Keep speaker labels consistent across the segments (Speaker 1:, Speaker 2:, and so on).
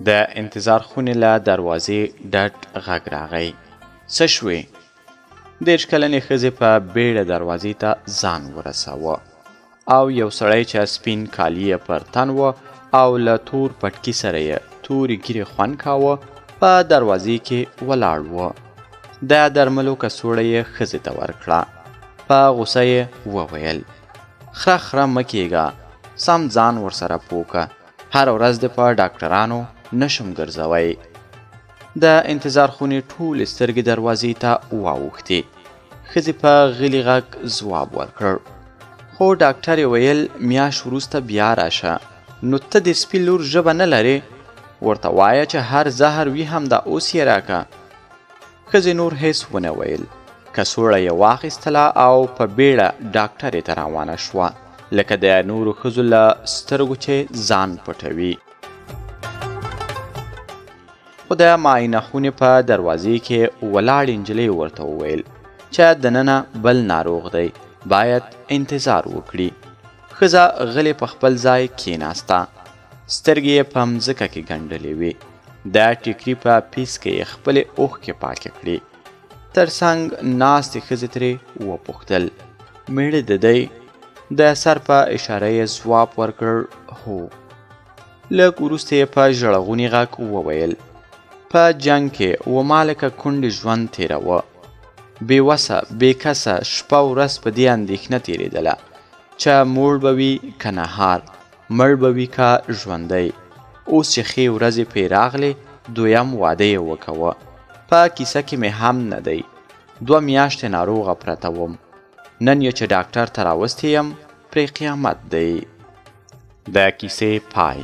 Speaker 1: د انتظار خونې له دروازې ډډ غږ راغی. څه شوې؟ 30 کلنې ښځې په بیړه دروازې ته ځان ورساوه او یو سړی چې سپین کالي یې پر تن و او له تور پټکي سره یې تورې ږیرې خوند کاوه په دروازې کې ولاړ و. د درملو کڅوړه یې ښځې ته ورکړه. په غوسه یې وویل: خره خره مه کېږه، سم ځان ورسره پوکه، هره ورځ دې په ډاکټرانو نشم ګرځوی. د انتظار خونې ټولې سترګې دروازې ته واوښتې. ښځې په غلي غږ ځواب ورکړ: خو ډاکټر یې ویل میاشت وروسته بیا راشه. نو ته د سپي لور ژبه نه لرې؟ ورته وایه چې هر زهر وي همدا اوس یې راکه. ښځې نور هیڅ ونه ویل. کڅوړه یې واخیستله او په بیړه ډاکټرې ته روانه شوه، لکه د نورو ښځو له سترګو چې ځان پټوي. خو د معاینه خونې په دروازې کې ولاړې نجلۍ ورته وویل چې دننه بل ناروغ دی، باید انتظار وکړي. ښځه غلې په خپل ځای کېناسته. سترګې یې په مځکه کې ګنډلې وې. د ټیکري په پیس کې یې خپلې اوښکې پاکې کړې. تر څنګ ناستې ښځې ترې وپوښتل: میړه د دی؟ د سر په اشاره یې ځواب ورکړ: هو. لږ وروسته یې په ژړغوني غږ وویل: په جنګ کې و ما لکه کونډې ژوند تېروه. بېوسه بېکسه شپه ورځ په دې اندېښنه تېرېدله چې موړ به وي که نهار، مړ به وي که ژوندی. اوس چې ښې ورځې پرې راغلې، دویم واده یې وکوه. په کیسه کې مې هم نه دی. 2 میاشتې ناروغه پرته وم. نن یې چې ډاکټر ته راوستی یم، پرې قیامت دی. د کیسې پای.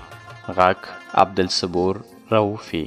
Speaker 1: غږ عبدالصبور رؤفي.